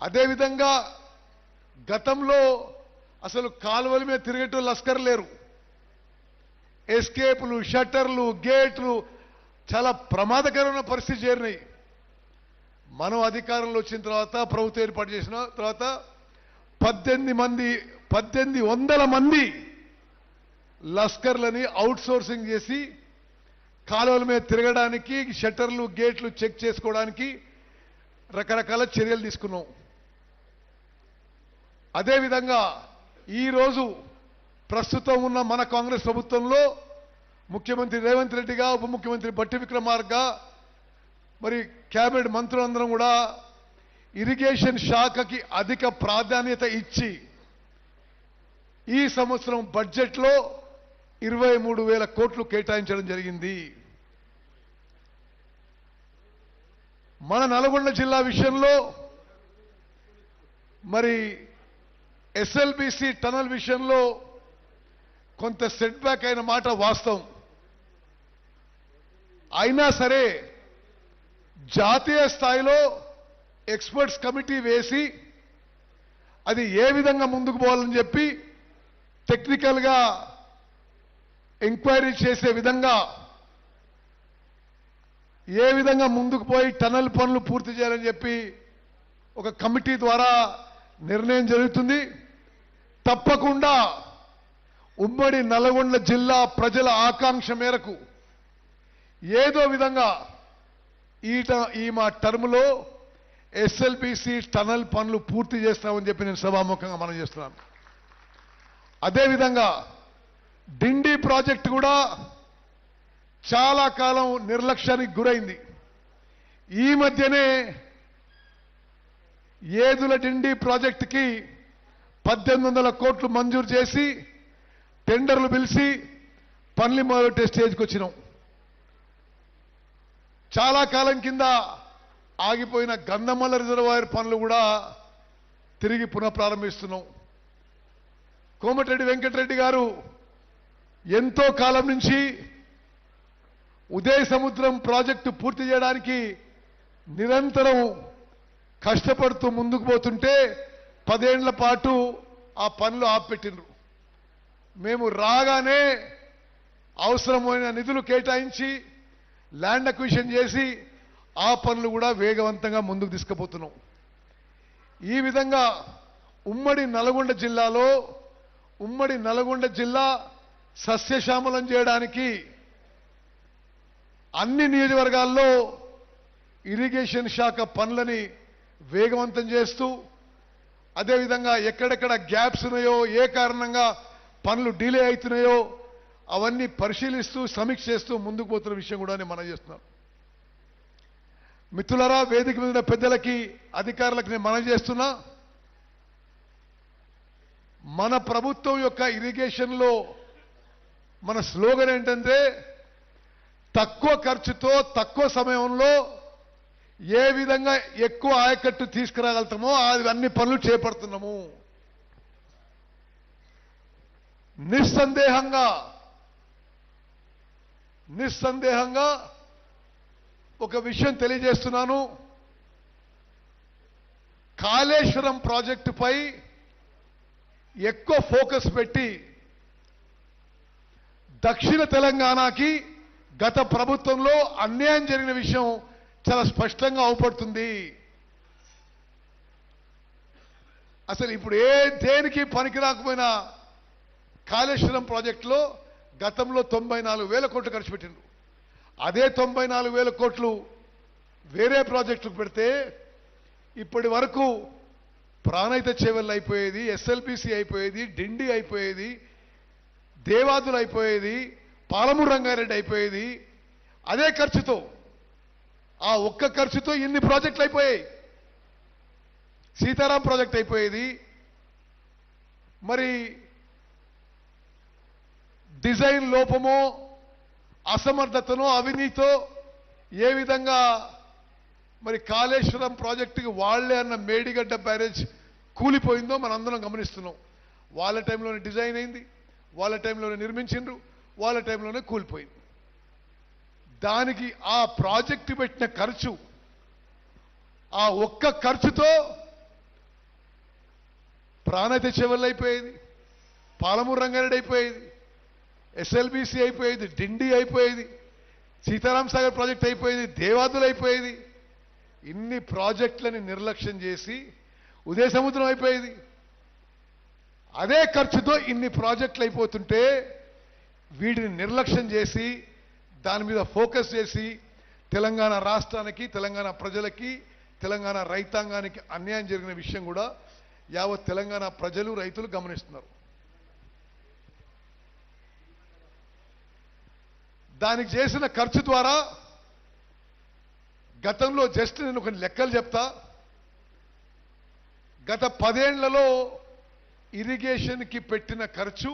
అదేవిధంగా గతంలో అసలు కాలువల మీద తిరిగేటో లస్కర్ లేరు. ఎస్కేపులు, షట్టర్లు, గేట్లు చాలా ప్రమాదకరమైన పరిస్థితి చేరినాయి. మనం అధికారంలో వచ్చిన తర్వాత ప్రభుత్వం ఏర్పాటు చేసిన తర్వాత 1800 మంది లస్కర్లని అవుట్ సోర్సింగ్ చేసి కాలువల మీద తిరగడానికి, షట్టర్లు, గేట్లు చెక్ చేసుకోవడానికి రకరకాల చర్యలు తీసుకున్నాం. అదేవిధంగా ఈరోజు ప్రస్తుతం ఉన్న మన కాంగ్రెస్ ప్రభుత్వంలో ముఖ్యమంత్రి రేవంత్ రెడ్డిగా, ఉప ముఖ్యమంత్రి బట్టి విక్రమార్కగా, మరి కేబినెట్ మంత్రులందరం కూడా ఇరిగేషన్ శాఖకి అధిక ప్రాధాన్యత ఇచ్చి ఈ సంవత్సరం బడ్జెట్లో 23,000 కోట్లు కేటాయించడం జరిగింది. మన నల్గొండ జిల్లా విషయంలో మరి ఎస్ఎల్బిసి టనల్ విషయంలో కొంత సెట్ బ్యాక్ అయిన మాట వాస్తవం. అయినా సరే జాతీయ స్థాయిలో ఎక్స్పర్ట్స్ కమిటీ వేసి అది ఏ విధంగా ముందుకు పోవాలని చెప్పి టెక్నికల్గా ఎంక్వైరీ చేసే విధంగా ఏ విధంగా ముందుకు పోయి టనల్ పనులు పూర్తి చేయాలని చెప్పి ఒక కమిటీ ద్వారా నిర్ణయం జరుగుతుంది. తప్పకుండా ఉమ్మడి నల్గొండ జిల్లా ప్రజల ఆకాంక్ష మేరకు ఏదో విధంగా ఈ మా టర్మ్లో ఎస్ఎల్బిసి టనల్ పనులు పూర్తి చేస్తామని చెప్పి నేను సభాముఖంగా మనం చేస్తున్నాను. అదేవిధంగా డిండి ప్రాజెక్టు కూడా చాలా కాలం నిర్లక్ష్యానికి గురైంది. ఈ మధ్యనే ఏదుల డిండి ప్రాజెక్టుకి 1800 కోట్లు మంజూరు చేసి టెండర్లు పిలిచి పనులు మొదలెట్టే స్టేజ్కి వచ్చినాం. చాలా కాలం కింద ఆగిపోయిన గంధమల్ల రిజర్వాయర్ పనులు కూడా తిరిగి పునఃప్రారంభిస్తున్నాం. కోమటిరెడ్డి వెంకటరెడ్డి గారు ఎంతో కాలం నుంచి ఉదయ సముద్రం ప్రాజెక్టు పూర్తి చేయడానికి నిరంతరం కష్టపడుతూ ముందుకు పోతుంటే 10 ఏళ్ల పాటు ఆ పనులు ఆపిపెట్టిండ్రు. మేము రాగానే అవసరమైన నిధులు కేటాయించి ల్యాండ్ అక్విజిషన్ చేసి ఆ పనులు కూడా వేగవంతంగా ముందుకు తీసుకుపోతున్నాం. ఈ విధంగా ఉమ్మడి నల్గొండ జిల్లా సస్యశ్యామలం చేయడానికి అన్ని నియోజకవర్గాల్లో ఇరిగేషన్ శాఖ పనులని వేగవంతం చేస్తూ అదేవిధంగా ఎక్కడెక్కడ గ్యాప్స్ ఉన్నాయో, ఏ కారణంగా పనులు డిలే అవుతున్నాయో అవన్నీ పరిశీలిస్తూ సమీక్ష చేస్తూ ముందుకు పోతున్న విషయం కూడా నేను మనం చేస్తున్నాను. మిత్రులారా, వేదిక మీద ఉన్న పెద్దలకి, అధికారులకు నేను మనం చేస్తున్నా, మన ప్రభుత్వం యొక్క ఇరిగేషన్లో మన స్లోగన్ ఏంటంటే తక్కువ ఖర్చుతో తక్కువ సమయంలో ఏ విధంగా ఎక్కువ ఆయకట్టు తీసుకురాగలుగుతామో అన్ని పనులు చేపడుతున్నాము. నిస్సందేహంగా ఒక విషయం తెలియజేస్తున్నాను. కాళేశ్వరం ప్రాజెక్టుపై ఎక్కువ ఫోకస్ పెట్టి దక్షిణ తెలంగాణకి గత ప్రభుత్వంలో అన్యాయం జరిగిన విషయం చాలా స్పష్టంగా అవుపడుతుంది. అసలు ఇప్పుడు దేనికి పనికి రాకపోయినా కాళేశ్వరం ప్రాజెక్టులో గతంలో 94,000 కోట్లు ఖర్చు పెట్టిండ్రు. అదే 94,000 కోట్లు వేరే ప్రాజెక్టుకు పెడితే ఇప్పటి వరకు ప్రాణహిత చేవెళ్ళు అయిపోయేది, ఎస్ఎల్బిసి అయిపోయేది, డిండి అయిపోయేది, దేవాదులు అయిపోయేది, పాలమూరు రంగారెడ్డి అయిపోయేది. అదే ఖర్చుతో, ఆ ఒక్క ఖర్చుతో ఇన్ని ప్రాజెక్టులు అయిపోయాయి. సీతారాం ప్రాజెక్ట్ అయిపోయేది. మరి డిజైన్ లోపమో, అసమర్థతనో, అవినీతో ఏ విధంగా మరి కాళేశ్వరం ప్రాజెక్టుకి వాళ్లే అన్న మేడిగడ్డ బ్యారేజ్ కూలిపోయిందో మనందరం గమనిస్తున్నాం. వాళ్ళ టైంలోనే డిజైన్ అయింది, వాళ్ళ టైంలోనే నిర్మించిండ్రు, వాళ్ళ టైంలోనే కూలిపోయింది. దానికి ఆ ప్రాజెక్టు పెట్టిన ఖర్చు, ఆ ఒక్క ఖర్చుతో ప్రాణహిత చెవెళ్ళు అయిపోయేది, పాలమూరు రంగారెడ్డి అయిపోయేది, ఎస్ఎల్బీసీ అయిపోయేది, డిండి అయిపోయేది, సీతారాం సాగర్ ప్రాజెక్ట్ అయిపోయేది, దేవాదులు అయిపోయేది. ఇన్ని ప్రాజెక్టులని నిర్లక్ష్యం చేసి ఉదయ సముద్రం అయిపోయేది. అదే ఖర్చుతో ఇన్ని ప్రాజెక్టులు అయిపోతుంటే వీటిని నిర్లక్ష్యం చేసి దాని మీద ఫోకస్ చేసి తెలంగాణ రాష్ట్రానికి, తెలంగాణ ప్రజలకి, తెలంగాణ రైతాంగానికి అన్యాయం జరిగిన విషయం కూడా యావత్ తెలంగాణ ప్రజలు, రైతులు గమనిస్తున్నారు. దానికి చేసిన ఖర్చు ద్వారా గతంలో జస్ట్ నేను కొన్ని లెక్కలు చెప్తా. గత 10 ఏళ్లలో ఇరిగేషన్కి పెట్టిన ఖర్చు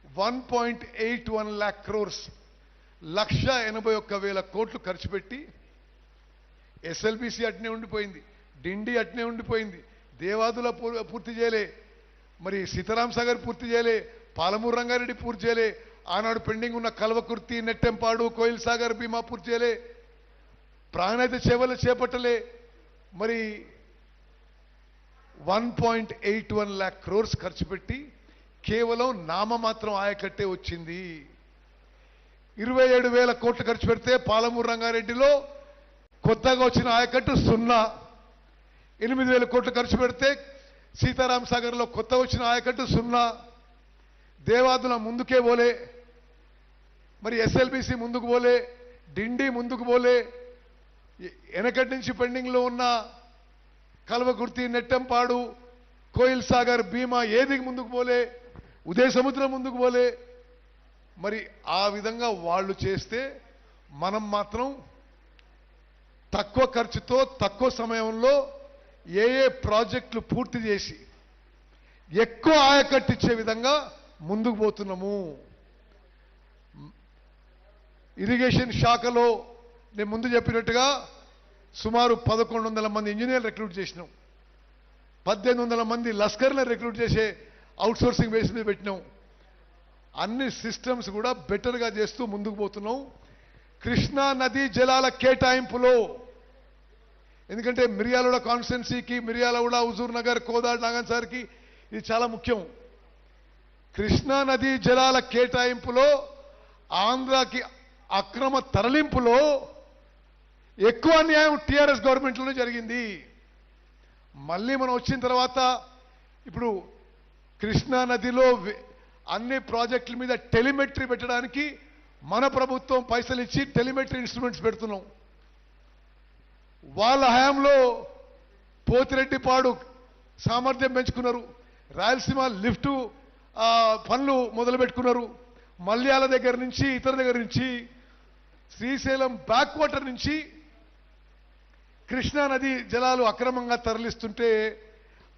1.81 lakh crores, 1,81,000 కోట్లు ఖర్చు పెట్టి ఎస్ఎల్బీసీ అట్నే ఉండిపోయింది, డిండి అట్నే ఉండిపోయింది, దేవాదుల పూర్తి చేయలే, మరి సీతారాం సాగర్ పూర్తి చేయలే, పాలమూరు రంగారెడ్డి పూర్తి చేయలే, ఆనాడు పెండింగ్ ఉన్న కల్వకుర్తి, నెట్టెంపాడు, కోయిల్ సాగర్ భీమా పూర్తి చేయలే, ప్రాణహిత చేవలు చేపట్టలే. మరి 1.81 lakh crores ఖర్చు పెట్టి కేవలం నామమాత్రం ఆయకట్టే వచ్చింది. 27,000 కోట్లు ఖర్చు పెడితే పాలమూరు రంగారెడ్డిలో కొత్తగా వచ్చిన ఆయకట్టు 0. 8,000 కోట్లు ఖర్చు పెడితే సీతారాం సాగర్లో కొత్తగా వచ్చిన ఆయకట్టు 0. దేవాదుల ముందుకే పోలే, మరి ఎస్ఎల్బీసీ ముందుకు పోలే, డిండి ముందుకు పోలే, వెనకటి నుంచి పెండింగ్లో ఉన్న కల్వకుర్తి, నెట్టంపాడు, కోయిల్ సాగర్ భీమా ఏది ముందుకు పోలే, ఉదయ సముద్రం ముందుకు పోలే. మరి ఆ విధంగా వాళ్ళు చేస్తే మనం మాత్రం తక్కువ ఖర్చుతో తక్కువ సమయంలో ఏ ప్రాజెక్టులు పూర్తి చేసి ఎక్కువ ఆయకట్టించే విధంగా ముందుకు పోతున్నాము. ఇరిగేషన్ శాఖలో నేను ముందు చెప్పినట్టుగా సుమారు 1,100 మంది ఇంజనీర్లు రిక్రూట్ చేసినాం, 1,800 మంది లస్కర్లను రిక్రూట్ చేసే అవుట్సోర్సింగ్ బేస్ మీద పెట్టినాం. అన్ని సిస్టమ్స్ కూడా బెటర్గా చేస్తూ ముందుకు పోతున్నాం. కృష్ణా నదీ జలాల కేటాయింపులో, ఎందుకంటే మిర్యాలగూడ కాన్స్టిట్యున్సీకి, మిర్యాలగూడ, హుజూర్ నగర్, కోదాడ్, నాగన్సార్కి ఇది చాలా ముఖ్యం. కృష్ణా నదీ జలాల కేటాయింపులో ఆంధ్రాకి అక్రమ తరలింపులో ఎక్కువ అన్యాయం టీఆర్ఎస్ గవర్నమెంట్లోనే జరిగింది. మళ్ళీ మనం వచ్చిన తర్వాత ఇప్పుడు కృష్ణా నదిలో అన్ని ప్రాజెక్టుల మీద టెలిమెట్రీ పెట్టడానికి మన ప్రభుత్వం పైసలు ఇచ్చి టెలిమెట్రీ ఇన్స్ట్రుమెంట్స్ పెడుతున్నాం. వాళ్ళ హయాంలో పోతిరెడ్డిపాడు సామర్థ్యం పెంచుకున్నారు, రాయలసీమ లిఫ్ట్ పనులు మొదలు పెట్టుకున్నారు, మల్యాల దగ్గర నుంచి ఇతర దగ్గర నుంచి శ్రీశైలం బ్యాక్ వాటర్ నుంచి కృష్ణా నది జలాలు అక్రమంగా తరలిస్తుంటే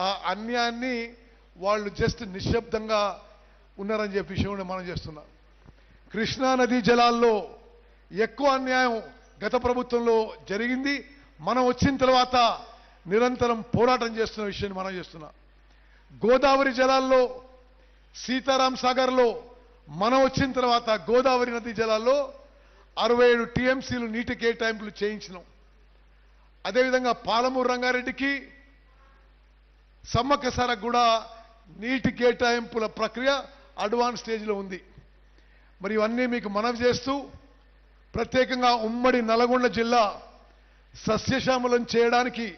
ఆ అన్యాయాన్ని వాళ్ళు జస్ట్ నిశ్శబ్దంగా ఉన్నారని చెప్పి విషయం మనం చేస్తున్నాం. కృష్ణా నదీ జలాల్లో ఎక్కువ అన్యాయం గత ప్రభుత్వంలో జరిగింది. మనం వచ్చిన తర్వాత నిరంతరం పోరాటం చేస్తున్న విషయాన్ని మనం చేస్తున్నాం. గోదావరి జలాల్లో, సీతారాం సాగర్లో మనం వచ్చిన తర్వాత గోదావరి నదీ జలాల్లో 67 టీఎంసీలు నీటి కేటాయింపులు చేయించినాం. అదేవిధంగా పాలమూరు రంగారెడ్డికి, సమ్మక్క సారకు కూడా నీటి కేటాయింపుల ప్రక్రియ అడ్వాన్స్ స్టేజ్లో ఉంది. మరి ఇవన్నీ మీకు మనవి చేస్తూ ప్రత్యేకంగా ఉమ్మడి నల్గొండ జిల్లా సస్యశ్యామలం చేయడానికి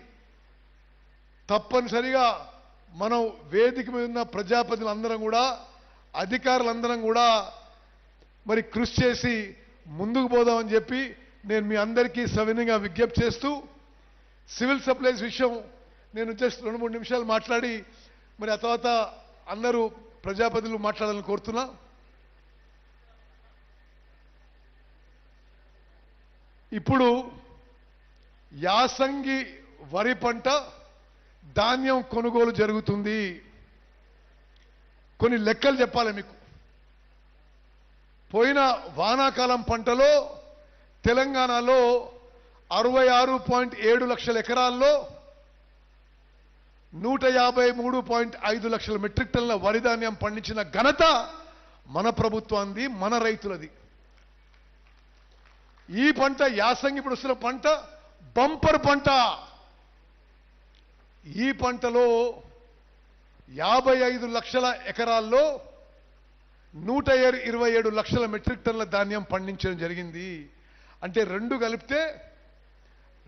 తప్పనిసరిగా మనం వేదిక మీద ఉన్న ప్రజాప్రతినిధులందరం కూడా, అధికారులందరం కూడా మరి కృషి చేసి ముందుకు పోదామని చెప్పి నేను మీ అందరికీ సవినయంగా విజ్ఞప్తి చేస్తూ, సివిల్ సప్లైస్ విషయం నేను జస్ట్ 2-3 నిమిషాలు మాట్లాడి మరి ఆ తర్వాత అందరూ ప్రజాప్రతినిధులు మాట్లాడాలని కోరుతున్నా. ఇప్పుడు యాసంగి వరి పంట ధాన్యం కొనుగోలు జరుగుతుంది. కొన్ని లెక్కలు చెప్పాలి మీకు. పోయిన వానాకాలం పంటలో తెలంగాణలో 66.7 లక్షల ఎకరాల్లో 153.5 లక్షల మెట్రిక్ టన్నుల వరి ధాన్యం పండించిన ఘనత మన ప్రభుత్వానికి, మన రైతులది. ఈ పంట యాసంగి ఇప్పుడు వస్తున్న పంట బంపర్ పంట. ఈ పంటలో 55 లక్షల ఎకరాల్లో 127 లక్షల మెట్రిక్ టన్నుల ధాన్యం పండించడం జరిగింది. అంటే రెండు కలిపితే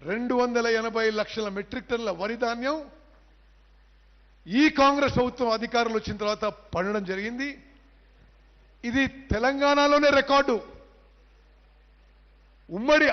280 లక్షల మెట్రిక్ టన్నుల వరి ధాన్యం ఈ కాంగ్రెస్ ప్రభుత్వం అధికారులు వచ్చిన తర్వాత పండడం జరిగింది. ఇది తెలంగాణలోనే రికార్డు. ఉమ్మడి